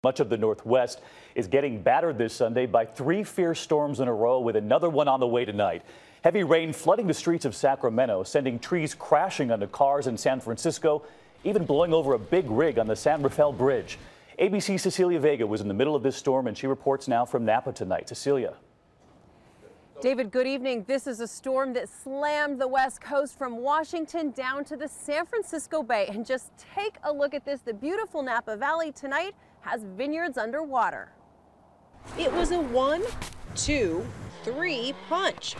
Much of the Northwest is getting battered this Sunday by 3 fierce storms in a row, with another one on the way tonight. Heavy rain flooding the streets of Sacramento, sending trees crashing onto cars in San Francisco, even blowing over a big rig on the San Rafael Bridge. ABC's Cecilia Vega was in the middle of this storm, and she reports now from Napa tonight. Cecilia. David, good evening. This is a storm that slammed the West Coast from Washington down to the San Francisco Bay. And just take a look at this. The beautiful Napa Valley tonight has vineyards underwater. It was a 1, 2, 3 punch.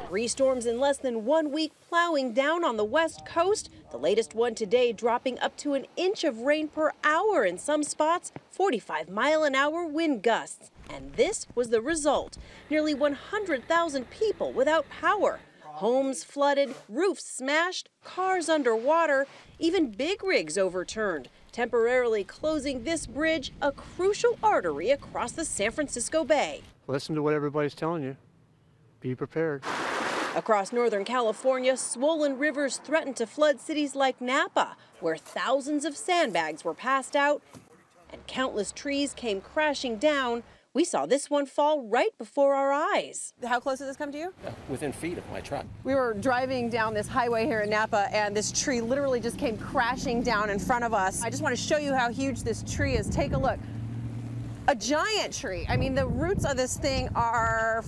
3 storms in less than 1 week plowing down on the West Coast. The latest one today dropping up to an inch of rain per hour in some spots, 45-mile-an-hour wind gusts. And this was the result. Nearly 100,000 people without power. Homes flooded, roofs smashed, cars underwater, even big rigs overturned, temporarily closing this bridge, a crucial artery across the San Francisco Bay. Listen to what everybody's telling you. Be prepared. Across Northern California, swollen rivers threatened to flood cities like Napa, where thousands of sandbags were passed out and countless trees came crashing down. We saw this one fall right before our eyes. How close did this come to you? Within feet of my truck. We were driving down this highway here in Napa, and this tree literally just came crashing down in front of us. I just want to show you how huge this tree is. Take a look. A giant tree. I mean, the roots of this thing are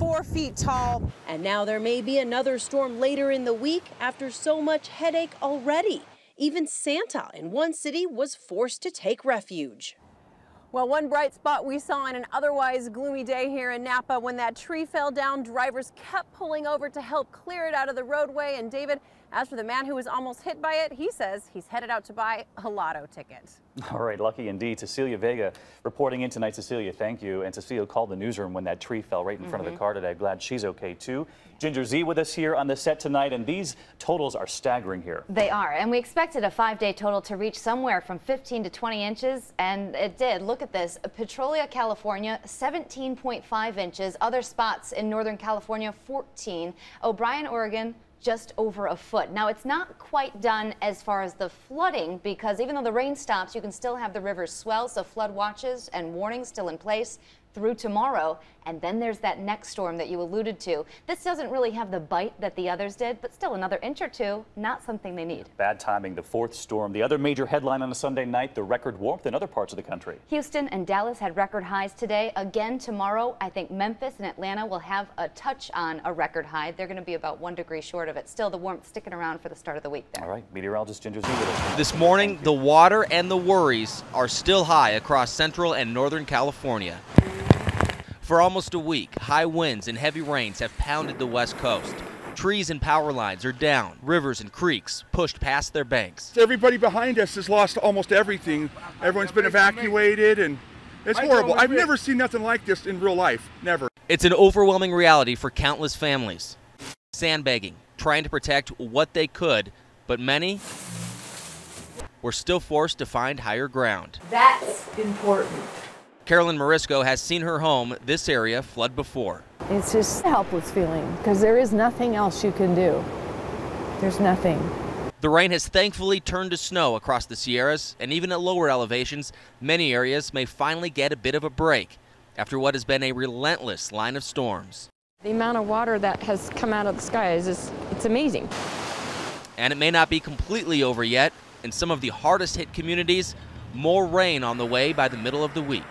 4 feet tall. And now there may be another storm later in the week after so much headache already. Even Santa in one city was forced to take refuge. Well, one bright spot we saw in an otherwise gloomy day here in Napa, when that tree fell down, drivers kept pulling over to help clear it out of the roadway. And David, as for the man who was almost hit by it, he says he's headed out to buy a lotto ticket. All right, lucky indeed. Cecilia Vega reporting in tonight. Cecilia, thank you. And Cecilia called the newsroom when that tree fell right in front of the car today. Glad she's okay too. Ginger Z with us here on the set tonight, and these totals are staggering here. They are, and we expected a 5-day total to reach somewhere from 15 to 20 inches, and it did. Look at this. Petrolia, California, 17.5 inches. Other spots in Northern California, 14. O'Brien, Oregon, just over a foot. Now, it's not quite done as far as the flooding, because even though the rain stops, you can still have the rivers swell, so flood watches and warnings still in place through tomorrow. And then there's that next storm that you alluded to. This doesn't really have the bite that the others did, but still another inch or two, not something they need. Bad timing, the 4th storm. The other major headline on a Sunday night, the record warmth in other parts of the country. Houston and Dallas had record highs today. Again tomorrow, I think Memphis and Atlanta will have a touch on a record high. They're going to be about 1 degree short of it. Still, the warmth sticking around for the start of the week there. All right, meteorologist Ginger Z with us. This morning, the water and the worries are still high across Central and Northern California. For almost a week, high winds and heavy rains have pounded the West Coast. Trees and power lines are down, rivers and creeks pushed past their banks. Everybody behind us has lost almost everything. Everyone's been evacuated, and it's horrible. I've never seen nothing like this in real life, never. It's an overwhelming reality for countless families. Sandbagging, trying to protect what they could, but many were still forced to find higher ground. That's important. Carolyn Morisco has seen her home, this area, flood before. It's just a helpless feeling because there is nothing else you can do. There's nothing. The rain has thankfully turned to snow across the Sierras, and even at lower elevations, many areas may finally get a bit of a break after what has been a relentless line of storms. The amount of water that has come out of the skies it's amazing. And it may not be completely over yet. In some of the hardest hit communities, more rain on the way by the middle of the week.